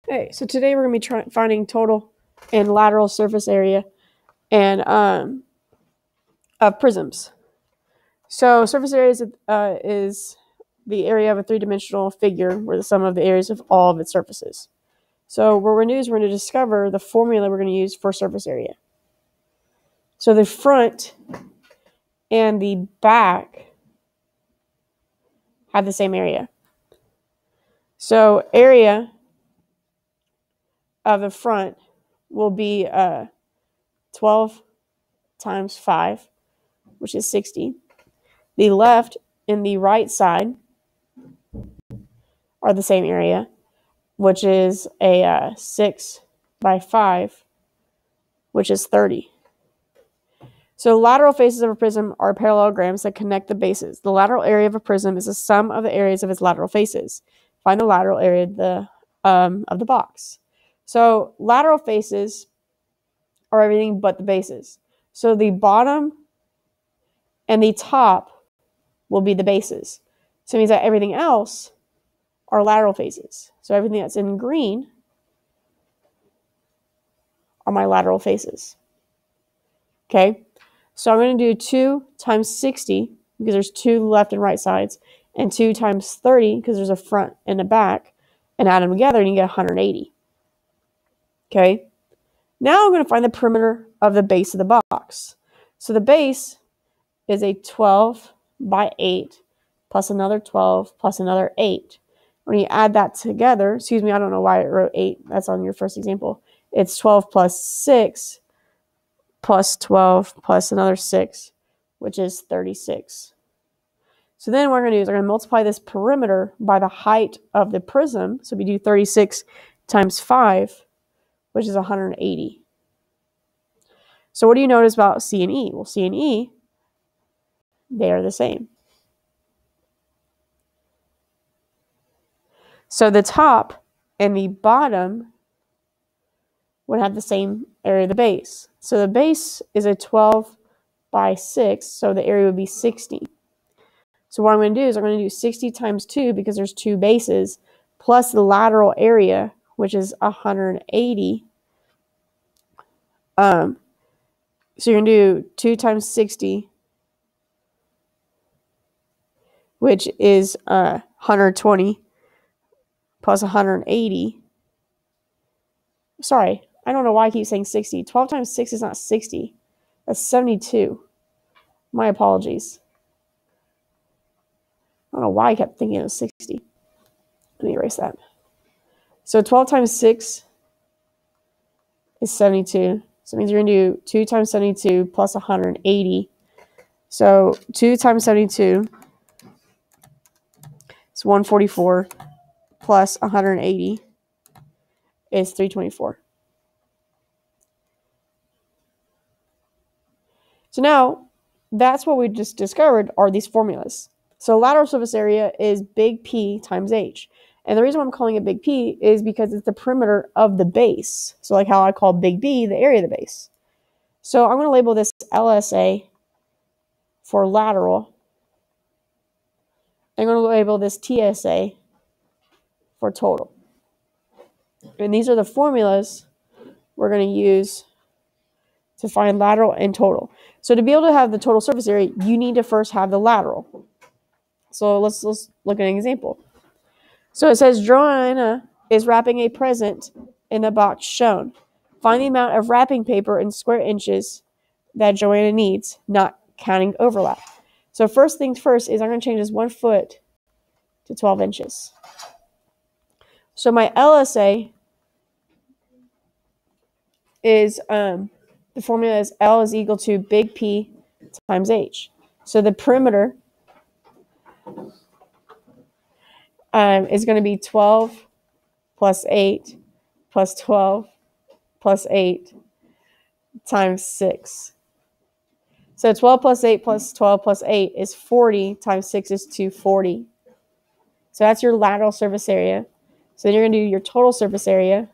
Hey, so today we're going to be finding total and lateral surface area and of prisms. So surface area is the area of a three-dimensional figure where the sum of the areas of all of its surfaces. So what we're going to do is we're going to discover the formula we're going to use for surface area. So the front and the back have the same area. So area of the front will be 12 times 5, which is 60. The left and the right side are the same area, which is a 6 by 5, which is 30. So lateral faces of a prism are parallelograms that connect the bases. The lateral area of a prism is the sum of the areas of its lateral faces. Find the lateral area of the box. So lateral faces are everything but the bases. So the bottom and the top will be the bases. So it means that everything else are lateral faces. So everything that's in green are my lateral faces. Okay, so I'm going to do 2 times 60 because there's 2 left and right sides, and 2 times 30 because there's a front and a back, and add them together and you get 180. Okay, now I'm going to find the perimeter of the base of the box. So the base is a 12 by 8 plus another 12 plus another 8. When you add that together, excuse me, I don't know why I wrote 8. That's on your first example. It's 12 plus 6 plus 12 plus another 6, which is 36. So then what we're going to do is we're going to multiply this perimeter by the height of the prism. So we do 36 times 5, which is 180. So what do you notice about C and E? Well, C and E, they are the same. So the top and the bottom would have the same area of the base. So the base is a 12 by 6, so the area would be 60. So what I'm going to do is I'm going to do 60 times 2 because there's 2 bases, plus the lateral area, which is 180. So you're going to do 2 times 60, which is 120, plus 180. Sorry, I don't know why I keep saying 60. 12 times 6 is not 60. That's 72. My apologies. I don't know why I kept thinking it was 60. Let me erase that. So 12 times 6 is 72. So it means you're going to do 2 times 72 plus 180. So 2 times 72 is 144 plus 180 is 324. So now that's what we just discovered are these formulas. So lateral surface area is big P times H. And the reason why I'm calling it big P is because it's the perimeter of the base. So like how I call big B the area of the base. So I'm going to label this LSA for lateral. I'm going to label this TSA for total. And these are the formulas we're going to use to find lateral and total. So to be able to have the total surface area, you need to first have the lateral. So let's look at an example. So it says Joanna is wrapping a present in a box shown. Find the amount of wrapping paper in square inches that Joanna needs, not counting overlap. So first things first is I'm going to change this 1 foot to 12 inches. So my LSA is, the formula is L is equal to big P times H. So the perimeter is going to be 12 plus 8 plus 12 plus 8 times 6. So 12 plus 8 plus 12 plus 8 is 40 times 6 is 240. So that's your lateral surface area. So then you're going to do your total surface area.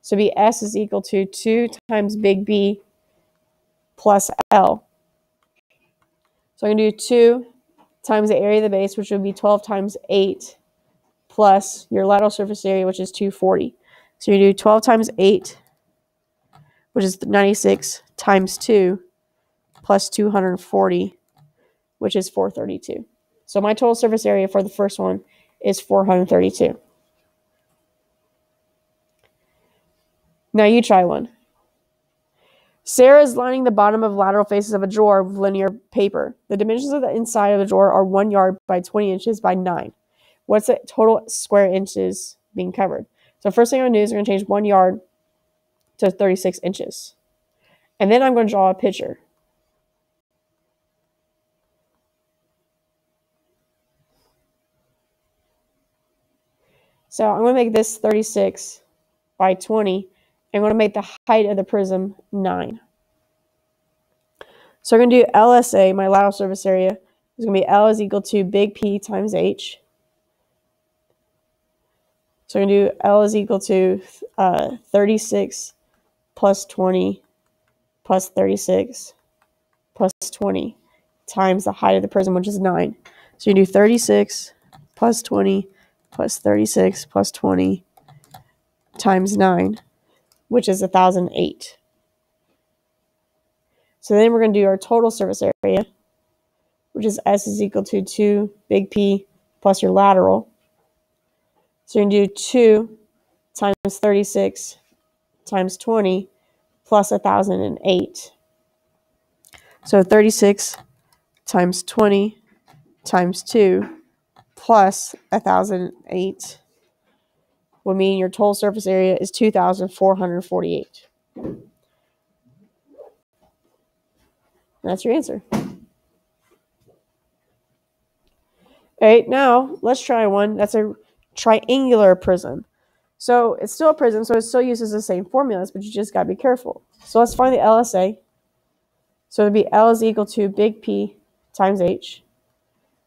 So be S is equal to 2 times big B plus L. So I'm going to do 2 times the area of the base, which would be 12 times 8 plus your lateral surface area, which is 240. So you do 12 times 8, which is 96, times 2, plus 240, which is 432. So my total surface area for the first one is 432. Now you try one. Sarah is lining the bottom of lateral faces of a drawer with linear paper. The dimensions of the inside of the drawer are 1 yard by 20 inches by 9. What's the total square inches being covered? So first thing I'm going to do is I'm going to change 1 yard to 36 inches. And then I'm going to draw a picture. So I'm going to make this 36 by 20. I'm going to make the height of the prism 9. So we're going to do LSA, my lateral surface area, is going to be L is equal to big P times H. So we're going to do L is equal to 36 plus 20 plus 36 plus 20 times the height of the prism, which is 9. So you do 36 plus 20 plus 36 plus 20 times 9, which is 1,008. So then we're going to do our total surface area, which is S is equal to 2 big P plus your lateral. So you're going to do 2 times 36 times 20 plus 1,008. So 36 times 20 times 2 plus 1,008 would mean your total surface area is 2,448. That's your answer. All right, now let's try one that's a triangular prism. So it's still a prism, so it still uses the same formulas, but you just got to be careful. So let's find the LSA. So it would be L is equal to big P times H.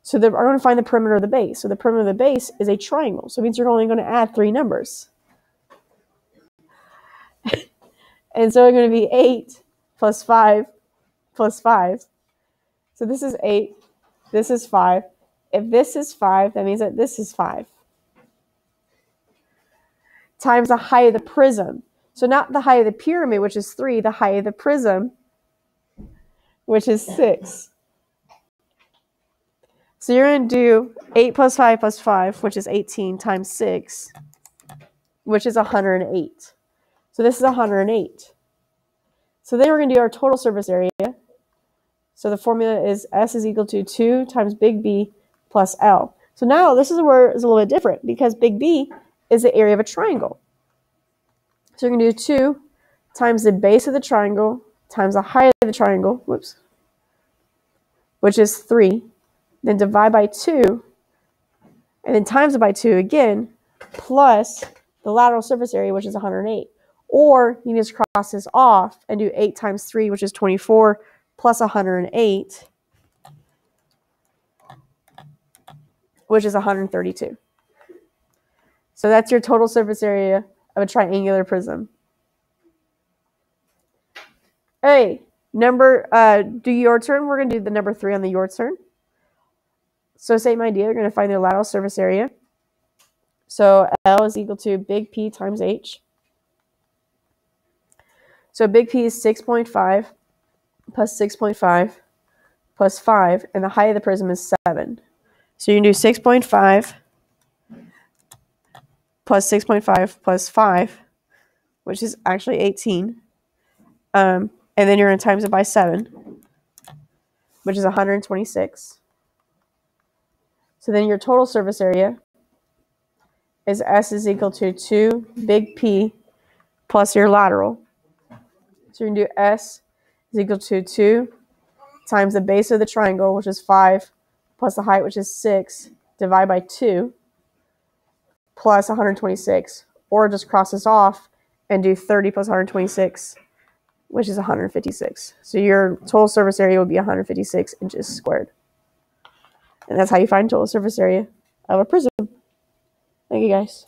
So I'm going to find the perimeter of the base. So the perimeter of the base is a triangle. So it means you're only going to add 3 numbers. And so it's going to be 8 plus 5 plus 5. So this is 8. This is 5. If this is 5, that means that this is 5. Times the height of the prism. So not the height of the pyramid, which is 3, the height of the prism, which is 6. So you're going to do 8 plus 5, which is 18, times 6, which is 108. So this is 108. So then we're going to do our total surface area. So the formula is S is equal to 2 times big B plus L. So now this is where it's a little bit different because big B is the area of a triangle. So you're going to do 2 times the base of the triangle times the height of the triangle, which is 3. Then divide by 2, and then times it by 2 again, plus the lateral surface area, which is 108. Or you can just cross this off and do 8 times 3, which is 24, plus 108, which is 132. So that's your total surface area of a triangular prism. Hey, do your turn. We're going to do the number 3 on the your turn. So same idea. We're going to find the lateral surface area. So L is equal to big P times H. So big P is 6.5 plus 6.5 plus 5, and the height of the prism is 7. So you can do 6.5 plus 6.5 plus 5, which is actually 18. And then you're going to times it by 7, which is 126. So then your total surface area is S is equal to 2 big P plus your lateral. So you're going to do S is equal to 2 times the base of the triangle, which is 5, plus the height, which is 6, divide by 2, plus 126. Or just cross this off and do 30 plus 126, which is 156. So your total surface area would be 156 inches squared. And that's how you find total surface area of a prism. Thank you, guys.